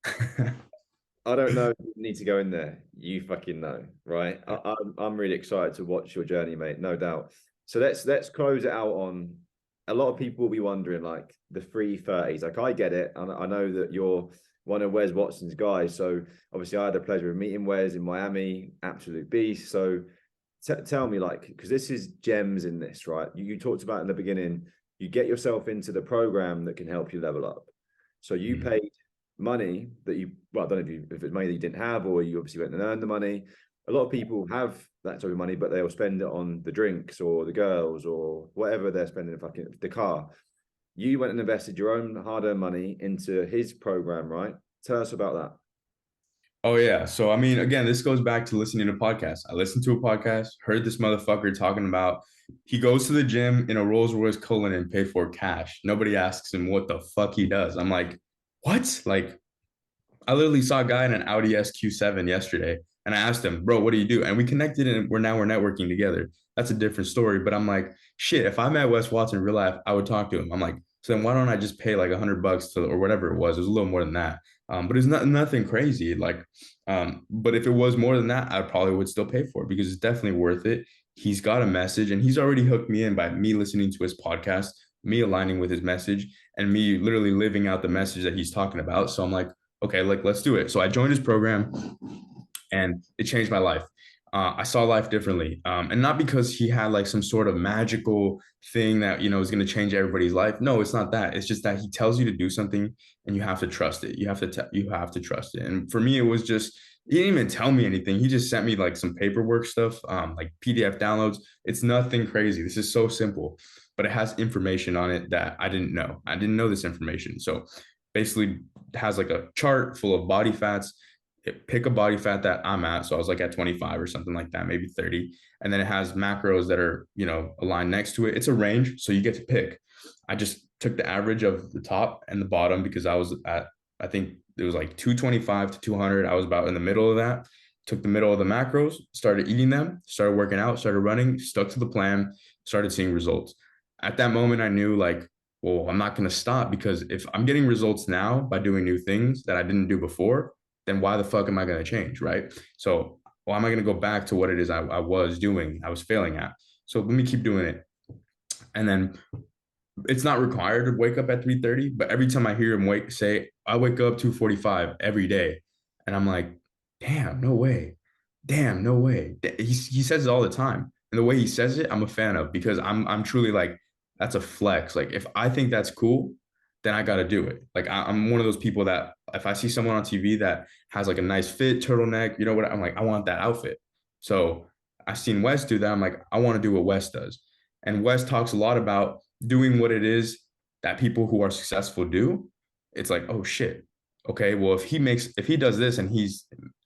Speaker 1: I don't know if you need to go in there. You fucking know, right? I'm really excited to watch your journey, mate. No doubt. So let's close it out on. A lot of people will be wondering, like the 330s. Like, I get it, and I know that you're one of Wes Watson's guys. So obviously, I had the pleasure of meeting Wes in Miami. Absolute beast. So tell me, like, because this is gems in this, right? You talked about in the beginning. You get yourself into the program that can help you level up. So you paid money that I don't know if it's money that you didn't have, or you obviously went and earned the money. A lot of people have that sort of money, but they'll spend it on the drinks or the girls or whatever they're spending, fucking the car. You went and invested your own hard-earned money into his program, right? Tell us about that.
Speaker 2: Oh yeah. So I mean, again, this goes back to listening to podcasts. I listened to a podcast, heard this motherfucker talking about he goes to the gym in a Rolls Royce Cullinan paid for cash. Nobody asks him what the fuck he does. I'm like, what? Like, I literally saw a guy in an Audi SQ7 yesterday, and I asked him, bro, what do you do? And we connected, and we're networking together. That's a different story. But I'm like, shit, if I met Wes Watson in real life, I would talk to him. I'm like, so then why don't I just pay like $100 to, or whatever it was? It was a little more than that. But it's nothing crazy. Like, but if it was more than that, I probably would still pay for it because it's definitely worth it. He's got a message, and he's already hooked me in by me listening to his podcast, me aligning with his message, and me literally living out the message that he's talking about. So I'm like, okay, like let's do it. So I joined his program, and it changed my life. I saw life differently, and not because he had like some sort of magical thing that is going to change everybody's life. No, it's not that. It's just that he tells you to do something, and you have to trust it. You have to trust it. And for me, it was just he didn't even tell me anything. He just sent me like some paperwork stuff, like PDF downloads. It's nothing crazy. This is so simple, but it has information on it that I didn't know. I didn't know this information. So basically, it has like a chart full of body fats. Pick a body fat that I'm at. So I was like at 25 or something like that, maybe 30. And then it has macros that are, aligned next to it. It's a range. So you get to pick. I just took the average of the top and the bottom because I was at, I think it was like 225 to 200. I was about in the middle of that. Took the middle of the macros, started eating them, started working out, started running, stuck to the plan, started seeing results. At that moment, I knew like, well, I'm not going to stop because if I'm getting results now by doing new things that I didn't do before, then why the fuck am I going to change? Right. So why am I going to go back to what it is I was doing, I was failing at? So let me keep doing it. And then it's not required to wake up at 3:30, but every time I hear him say, I wake up 2:45 every day. And I'm like, damn, no way. Damn, no way. He says it all the time. And the way he says it, I'm a fan of because I'm truly like, that's a flex. Like if I think that's cool, then I got to do it. Like I'm one of those people that if I see someone on TV that has like a nice fit turtleneck, you know what? I'm like, I want that outfit. So I've seen Wes do that. I'm like, I want to do what Wes does. And Wes talks a lot about doing what it is that people who are successful do. It's like, oh shit. Okay, well, if he does this and he's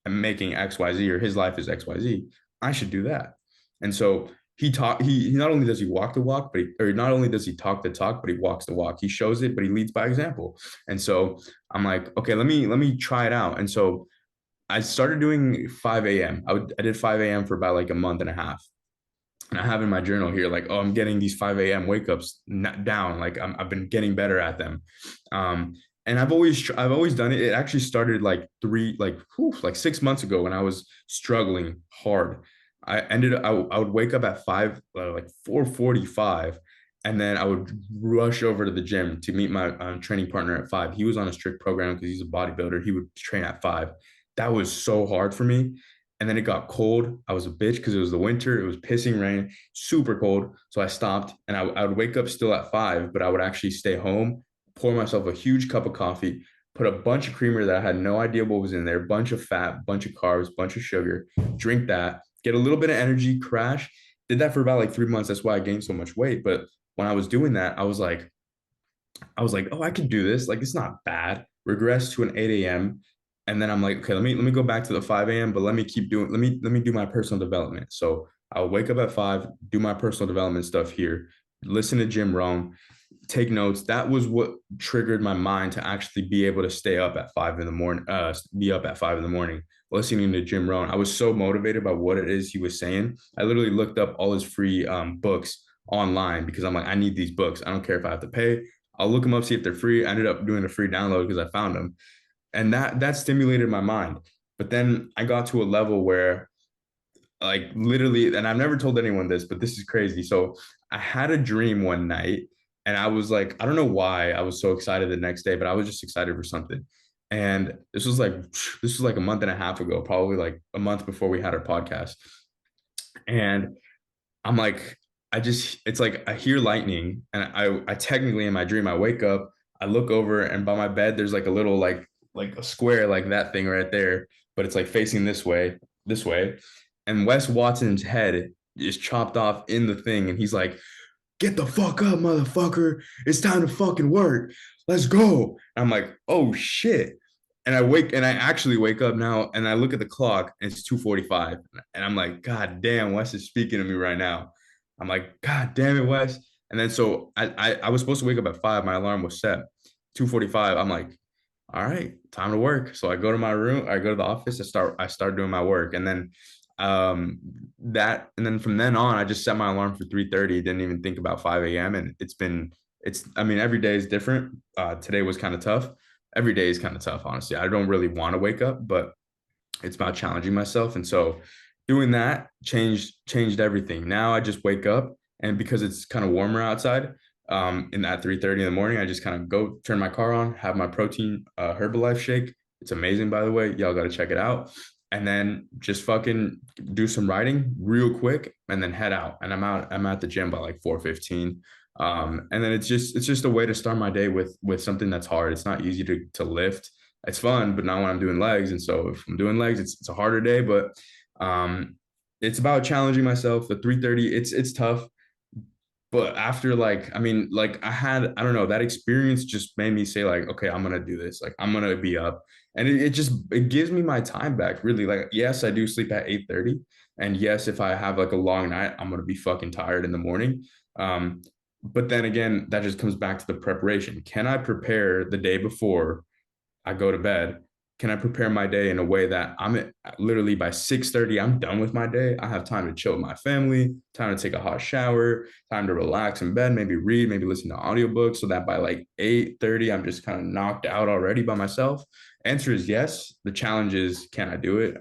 Speaker 2: making XYZ or his life is XYZ, I should do that. And so he not only does he walk the walk, or not only does he talk the talk, but he walks the walk. He shows it, but he leads by example. And so I'm like, okay, let me try it out. And so I started doing 5 a.m. I did 5 a.m. for about like a month and a half. And I have in my journal here, like, oh, I'm getting these 5 a.m. wake ups down. Like I've been getting better at them. And I've always done it. It actually started like 6 months ago when I was struggling hard. I would wake up at like 4:45, and then I would rush over to the gym to meet my training partner at 5. He was on a strict program because he's a bodybuilder. He would train at 5. That was so hard for me. And then it got cold. I was a bitch because it was the winter. It was pissing rain, super cold. So I stopped, and I would wake up still at 5, but I would actually stay home, pour myself a huge cup of coffee, put a bunch of creamer that I had no idea what was in there, bunch of fat, bunch of carbs, bunch of sugar, drink that, get a little bit of energy, crash. Did that for about like 3 months. That's why I gained so much weight. But when I was doing that, I was like, oh, I could do this. Like, it's not bad. Regress to an 8 a.m. And then I'm like, okay, let me go back to the 5 a.m., but let me keep doing, let me do my personal development. So I'll wake up at 5, do my personal development stuff here, listen to Jim Rohn, take notes. That was what triggered my mind to actually be able to stay up at 5 in the morning, be up at 5 in the morning, listening to Jim Rohn. I was so motivated by what it is he was saying. I literally looked up all his free books online because I'm like, I need these books. I don't care if I have to pay. I'll look them up, see if they're free. I ended up doing a free download because I found them. And that stimulated my mind. But then I got to a level where like literally, and I've never told anyone this, but this is crazy. So I had a dream one night, and I was like, I don't know why I was so excited the next day, but I was just excited for something. And this was like a month and a half ago, probably like a month before we had our podcast. And I'm like, it's like I hear lightning, and I technically in my dream, I wake up, I look over, and by my bed, there's like a little like a square, like that thing right there, but it's like facing this way. And Wes Watson's head is chopped off in the thing, and he's like, "Get the fuck up, motherfucker! It's time to fucking work. Let's go." And I'm like, "Oh shit!" And I actually wake up now, and I look at the clock, and it's 2:45, and I'm like, "God damn, Wes is speaking to me right now." I'm like, "God damn it, Wes!" And then so I was supposed to wake up at 5. My alarm was set 2:45. I'm like, all right, time to work. So I go to my room, I go to the office, I start doing my work. And then from then on, I just set my alarm for 3:30, didn't even think about 5 a.m. And I mean, every day is different. Today was kind of tough. Every day is kind of tough, honestly. I don't really want to wake up, but it's about challenging myself. And so doing that changed everything. Now I just wake up, and because it's kind of warmer outside, in that 3:30 in the morning, I just kind of go turn my car on, have my protein Herbalife shake. It's amazing, by the way. Y'all got to check it out. And then just fucking do some writing real quick and then head out. And I'm at the gym by like 4:15. And then it's just a way to start my day with something that's hard. It's not easy to lift. It's fun, but not when I'm doing legs. And so if I'm doing legs, it's a harder day, but um it's about challenging myself. The 3:30, it's tough. But after like, I mean, like I don't know, that experience just made me say like, okay, I'm gonna do this. Like I'm gonna be up. And it gives me my time back, really. Like, yes, I do sleep at 8:30. And yes, if I have like a long night, I'm gonna be fucking tired in the morning. Um, but then again, that just comes back to the preparation. Can I prepare the day before I go to bed? Can I prepare my day in a way that literally by 6:30, I'm done with my day? I have time to chill with my family, time to take a hot shower, time to relax in bed, maybe read, maybe listen to audiobooks, so that by like 8:30, I'm just kind of knocked out already by myself. Answer is yes. The challenge is, can I do it?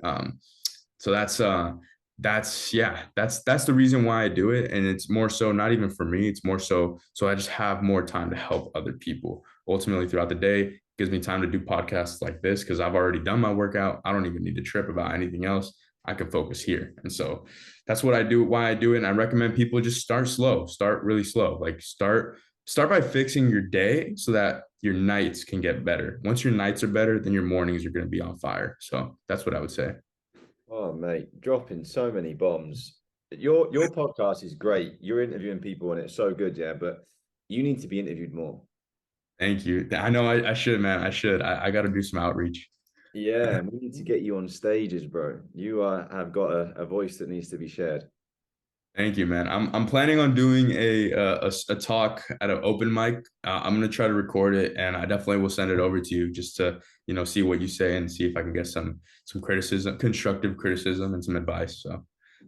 Speaker 2: So that's the reason why I do it. And it's more so not even for me, it's more so I just have more time to help other people. Ultimately throughout the day, gives me time to do podcasts like this because I've already done my workout. I don't even need to trip about anything else. I can focus here. And so that's what I do, why I do it. And I recommend people just start slow, start really slow. Like start by fixing your day so that your nights can get better. Once your nights are better, then your mornings are going to be on fire. So that's what I would say.
Speaker 1: Oh, mate, dropping so many bombs. Your podcast is great. You're interviewing people and it's so good, yeah. But you need to be interviewed more.
Speaker 2: Thank you. I know I should, man. I should. I got to do some outreach.
Speaker 1: Yeah, and we need to get you on stages, bro. You have got a voice that needs to be shared.
Speaker 2: Thank you, man. I'm planning on doing a talk at an open mic. I'm gonna try to record it, and I definitely will send it over to you just to see what you say and see if I can get some criticism, constructive criticism, and some advice. So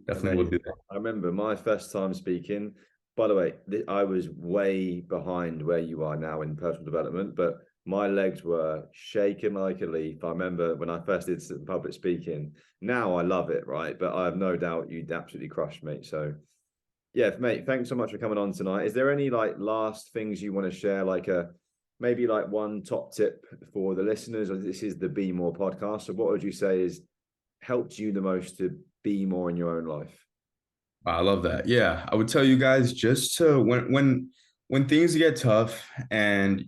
Speaker 2: definitely will
Speaker 1: Amazing.
Speaker 2: do that.
Speaker 1: I remember my first time speaking. By the way, I was way behind where you are now in personal development, but my legs were shaking like a leaf. I remember when I first did some public speaking. Now I love it, right? But I have no doubt you'd absolutely crush, mate. So yeah, mate, thanks so much for coming on tonight. Is there any like last things you want to share, like a maybe like one top tip for the listeners? This is the Be More podcast. So what would you say is helped you the most to be more in your own life?
Speaker 2: I love that. Yeah, I would tell you guys just to when things get tough and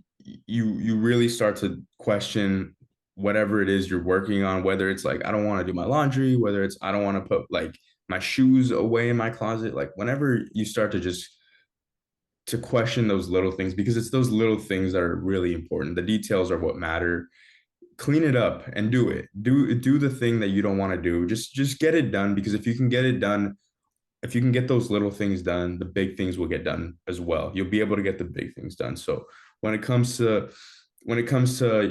Speaker 2: you really start to question whatever it is you're working on, whether it's like I don't want to do my laundry, whether it's I don't want to put like my shoes away in my closet, like whenever you start to question those little things, because it's those little things that are really important. The details are what matter. Clean it up and do it. Do the thing that you don't want to do. Just get it done, because if you can get it done, if you can get those little things done, the big things will get done as well. You'll be able to get the big things done. So when it comes to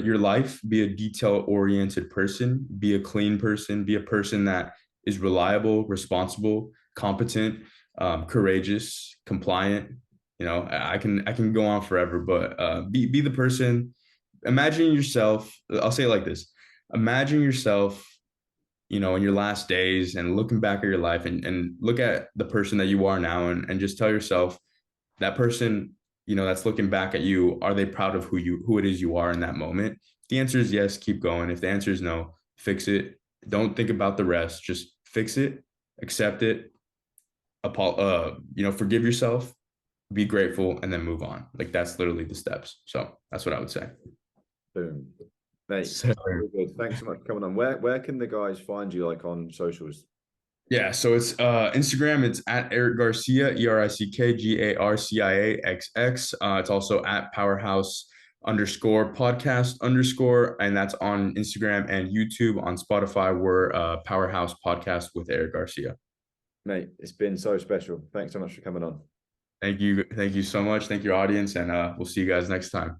Speaker 2: your life, be a detail oriented person, be a clean person, be a person that is reliable, responsible, competent, courageous, compliant. I can go on forever, but be the person. Imagine yourself. I'll say it like this: imagine yourself in your last days and looking back at your life, and look at the person that you are now, and just tell yourself, that person, that's looking back at you, are they proud of who it is you are in that moment? If the answer is yes, keep going. If the answer is no, fix it. Don't think about the rest. Just fix it, accept it, forgive yourself, be grateful, and then move on. Like that's literally the steps. So that's what I would say.
Speaker 1: Boom. Mate,
Speaker 2: So,
Speaker 1: very good. Thanks so much for coming on. Where can the guys find you like on socials?
Speaker 2: yeah, so it's Instagram. It's at Erick Garcia, ErickGarciaXX. It's also at Powerhouse underscore podcast underscore, and that's on Instagram and YouTube. On Spotify, we're Powerhouse Podcast with Erick Garcia.
Speaker 1: Mate, it's been so special. Thanks so much for coming on.
Speaker 2: Thank you so much. Thank your audience, and we'll see you guys next time.